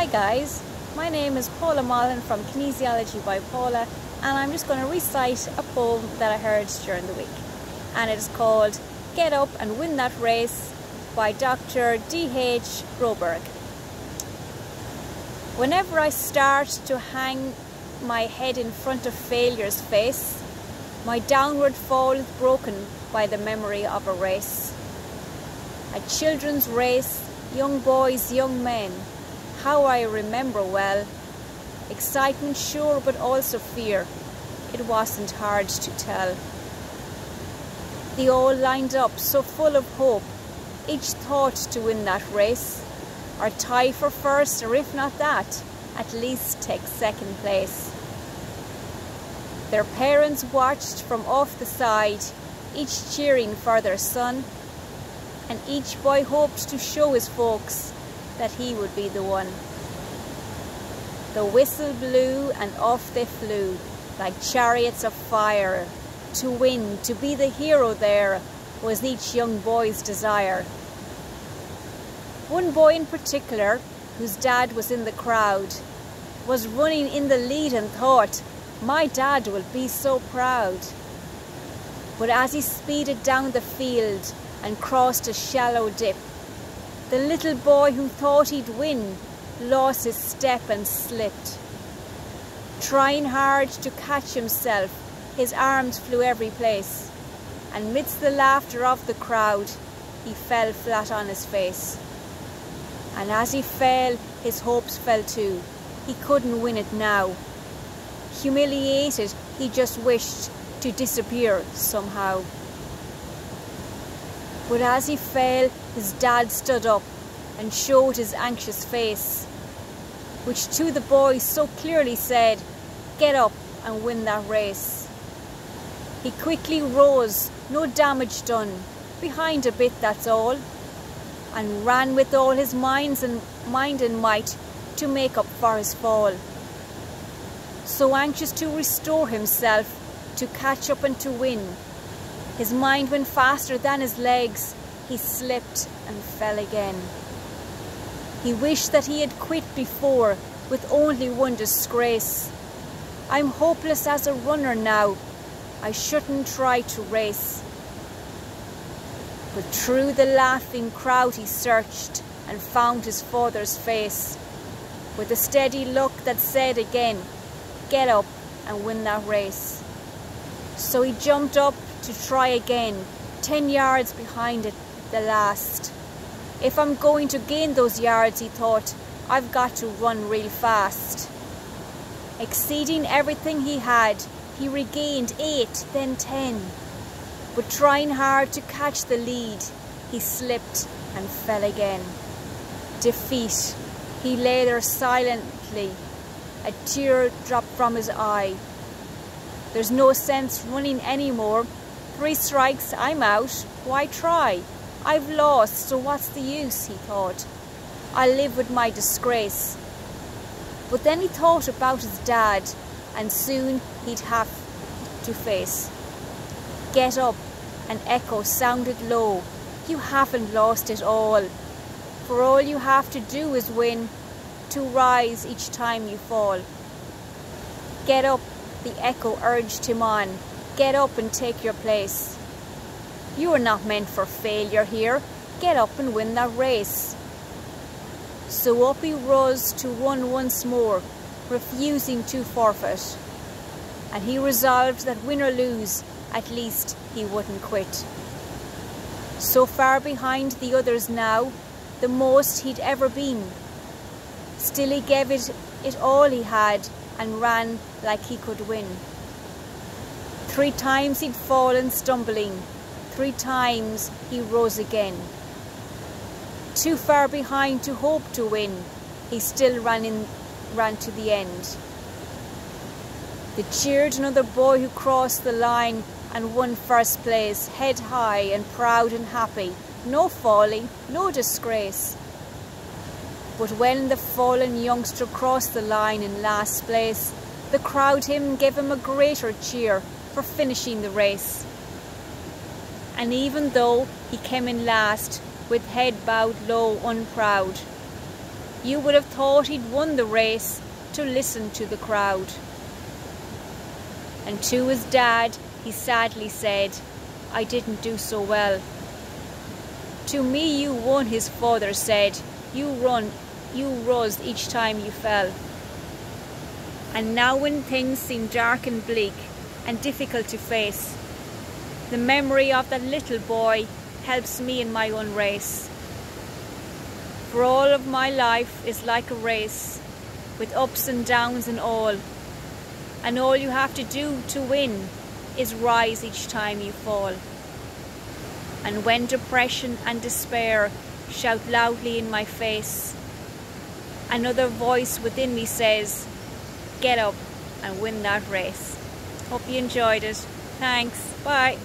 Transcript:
Hi guys, my name is Paula Mollohan from Kinesiology by Paula, and I'm just going to recite a poem that I heard during the week, and it is called Get Up and Win That Race by Dr. D.H. Groberg. Whenever I start to hang my head in front of failure's face, my downward fall is broken by the memory of a race. A children's race, young boys, young men, how I remember well. Excitement sure, but also fear. It wasn't hard to tell. They all lined up, so full of hope, each thought to win that race, or tie for first, or if not that, at least take second place. Their parents watched from off the side, each cheering for their son, and each boy hoped to show his folks that he would be the one. The whistle blew and off they flew like chariots of fire. To win, to be the hero there was each young boy's desire. One boy in particular, whose dad was in the crowd, was running in the lead and thought, my dad will be so proud. But as he speeded down the field and crossed a shallow dip, the little boy who thought he'd win lost his step and slipped. Trying hard to catch himself, his arms flew every place, and midst the laughter of the crowd, he fell flat on his face. And as he fell, his hopes fell too. He couldn't win it now. Humiliated, he just wished to disappear somehow. But as he fell, his dad stood up and showed his anxious face, which to the boy so clearly said, get up and win that race. He quickly rose, no damage done, behind a bit that's all, and ran with all his mind and might to make up for his fall. So anxious to restore himself, to catch up and to win, his mind went faster than his legs, he slipped and fell again. He wished that he had quit before, with only one disgrace. I'm hopeless as a runner now, I shouldn't try to race. But through the laughing crowd he searched and found his father's face, with a steady look that said again, get up and win that race. So he jumped up to try again, 10 yards behind it, the last. If I'm going to gain those yards, he thought, I've got to run real fast. Exceeding everything he had, he regained 8, then 10. But trying hard to catch the lead, he slipped and fell again. Defeat, he lay there silently, a tear dropped from his eye. There's no sense running anymore. 3 strikes, I'm out. Why try? I've lost, so what's the use, he thought. I'll live with my disgrace. But then he thought about his dad, and soon he'd have to face. Get up, an echo sounded low. You haven't lost it all. For all you have to do is win, to rise each time you fall. Get up, the echo urged him on. Get up and take your place. You are not meant for failure here. Get up and win that race. So up he rose to run once more, refusing to forfeit. And he resolved that win or lose, at least he wouldn't quit. So far behind the others now, the most he'd ever been. Still he gave it all he had and ran like he could win. 3 times he'd fallen stumbling, 3 times he rose again. Too far behind to hope to win, he still ran to the end. They cheered another boy who crossed the line and won first place, head high and proud and happy, no falling, no disgrace. But when the fallen youngster crossed the line in last place, the crowd gave him a greater cheer for finishing the race. And even though he came in last, with head bowed low, unproud, You would have thought he'd won the race to listen to the crowd. And to his dad he sadly said, I didn't do so well. To me you won, his father said, you rose each time you fell. And now when things seem dark and bleak and difficult to face, the memory of that little boy helps me in my own race. For all of my life is like a race, with ups and downs and all you have to do to win is rise each time you fall. And when depression and despair shout loudly in my face, another voice within me says, get up and win that race. Hope you enjoyed it. Thanks. Bye.